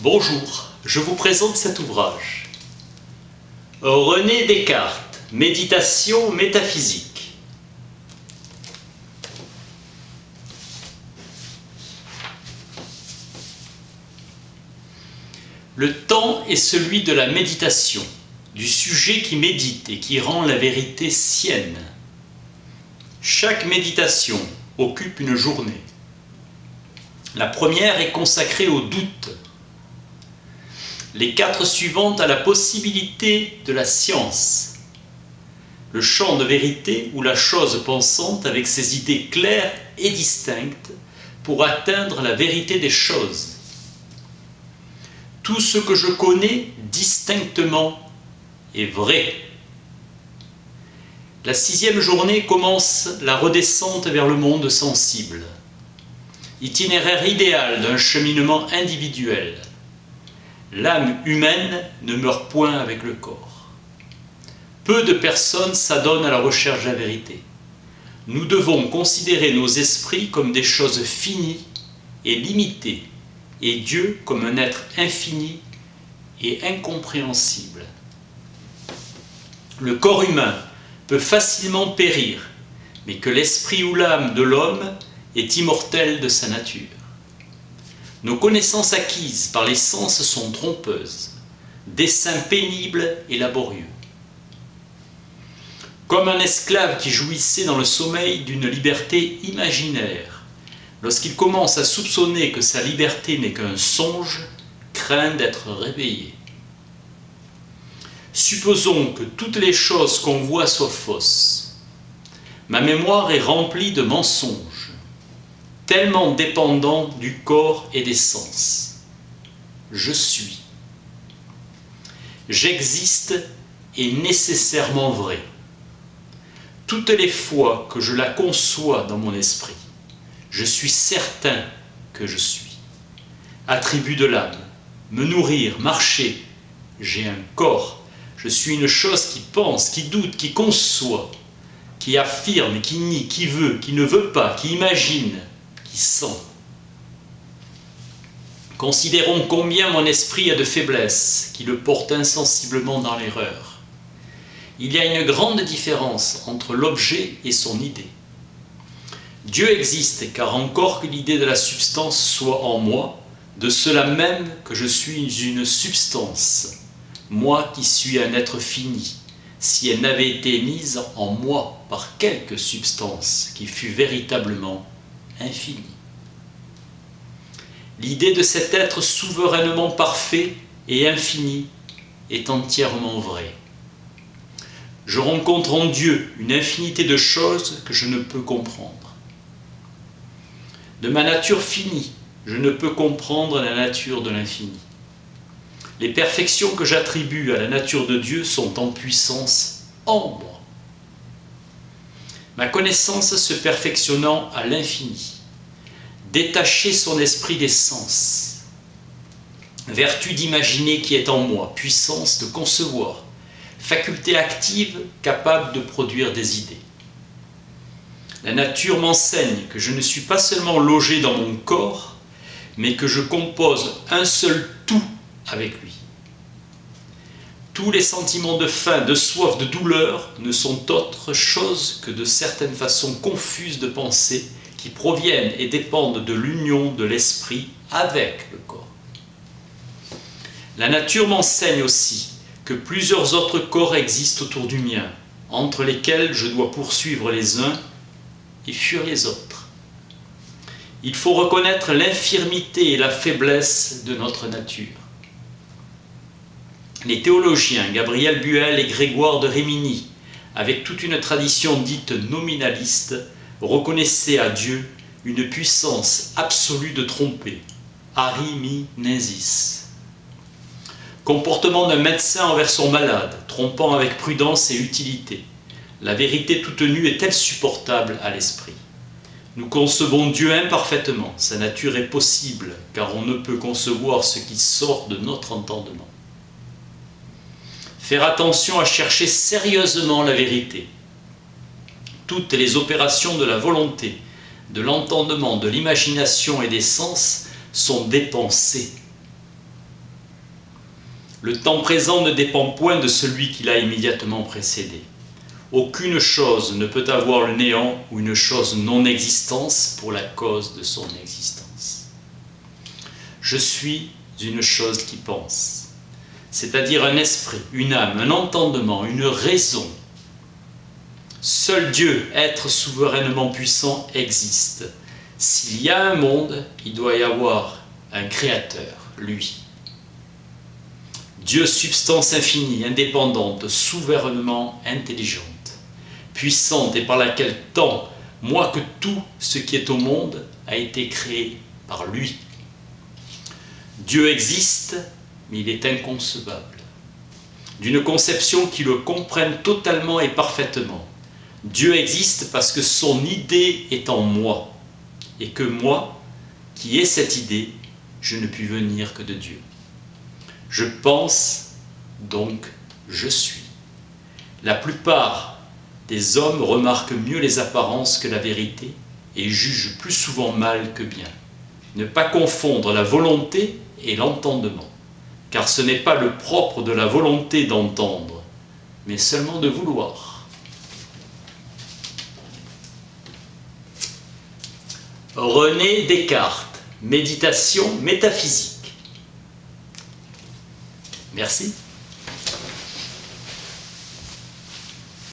Bonjour, je vous présente cet ouvrage. René Descartes, Méditation métaphysique. Le temps est celui de la méditation, du sujet qui médite et qui rend la vérité sienne. Chaque méditation occupe une journée. La première est consacrée au doute. Les 4 suivantes à la possibilité de la science. Le champ de vérité ou la chose pensante avec ses idées claires et distinctes pour atteindre la vérité des choses. Tout ce que je connais distinctement est vrai. La 6e journée commence la redescente vers le monde sensible. Itinéraire idéal d'un cheminement individuel. L'âme humaine ne meurt point avec le corps. Peu de personnes s'adonnent à la recherche de la vérité. Nous devons considérer nos esprits comme des choses finies et limitées, et Dieu comme un être infini et incompréhensible. Le corps humain peut facilement périr, mais que l'esprit ou l'âme de l'homme est immortel de sa nature. Nos connaissances acquises par les sens sont trompeuses, desseins pénibles et laborieux. Comme un esclave qui jouissait dans le sommeil d'une liberté imaginaire, lorsqu'il commence à soupçonner que sa liberté n'est qu'un songe, craint d'être réveillé. Supposons que toutes les choses qu'on voit soient fausses. Ma mémoire est remplie de mensonges, tellement dépendant du corps et des sens. Je suis. J'existe est nécessairement vrai. Toutes les fois que je la conçois dans mon esprit, je suis certain que je suis. Attribut de l'âme, me nourrir, marcher, j'ai un corps, je suis une chose qui pense, qui doute, qui conçoit, qui affirme, qui nie, qui veut, qui ne veut pas, qui imagine, qui sent. Considérons combien mon esprit a de faiblesses qui le portent insensiblement dans l'erreur. Il y a une grande différence entre l'objet et son idée. Dieu existe car encore que l'idée de la substance soit en moi, de cela même que je suis une substance, moi qui suis un être fini, si elle n'avait été mise en moi par quelque substance qui fût véritablement infini. L'idée de cet être souverainement parfait et infini est entièrement vraie. Je rencontre en Dieu une infinité de choses que je ne peux comprendre. De ma nature finie, je ne peux comprendre la nature de l'infini. Les perfections que j'attribue à la nature de Dieu sont en puissance ombre. Ma connaissance se perfectionnant à l'infini. Détacher son esprit des sens. Vertu d'imaginer qui est en moi, puissance de concevoir, faculté active capable de produire des idées. La nature m'enseigne que je ne suis pas seulement logé dans mon corps, mais que je compose un seul tout avec lui. Tous les sentiments de faim, de soif, de douleur ne sont autre chose que de certaines façons confuses de penser qui proviennent et dépendent de l'union de l'esprit avec le corps. La nature m'enseigne aussi que plusieurs autres corps existent autour du mien, entre lesquels je dois poursuivre les uns et fuir les autres. Il faut reconnaître l'infirmité et la faiblesse de notre nature. Les théologiens Gabriel Buel et Grégoire de Rimini, avec toute une tradition dite nominaliste, reconnaissaient à Dieu une puissance absolue de tromper, ariminensis. Comportement d'un médecin envers son malade, trompant avec prudence et utilité. La vérité toute nue est insupportable à l'esprit. Nous concevons Dieu imparfaitement, sa nature est possible, car on ne peut concevoir ce qui sort de notre entendement. Faire attention à chercher sérieusement la vérité. Toutes les opérations de la volonté, de l'entendement, de l'imagination et des sens sont dépensées. Le temps présent ne dépend point de celui qui l'a immédiatement précédé. Aucune chose ne peut avoir le néant ou une chose non-existence pour la cause de son existence. Je suis une chose qui pense, c'est-à-dire un esprit, une âme, un entendement, une raison. Seul Dieu, être souverainement puissant, existe. S'il y a un monde, il doit y avoir un créateur, lui. Dieu, substance infinie, indépendante, souverainement intelligente, puissante et par laquelle tant, moi que tout ce qui est au monde, a été créé par lui. Dieu existe, mais il est inconcevable. D'une conception qui le comprenne totalement et parfaitement. Dieu existe parce que son idée est en moi, et que moi, qui ai cette idée, je ne puis venir que de Dieu. Je pense, donc je suis. La plupart des hommes remarquent mieux les apparences que la vérité et jugent plus souvent mal que bien. Ne pas confondre la volonté et l'entendement, car ce n'est pas le propre de la volonté d'entendre, mais seulement de vouloir. René Descartes, méditation métaphysique. Merci.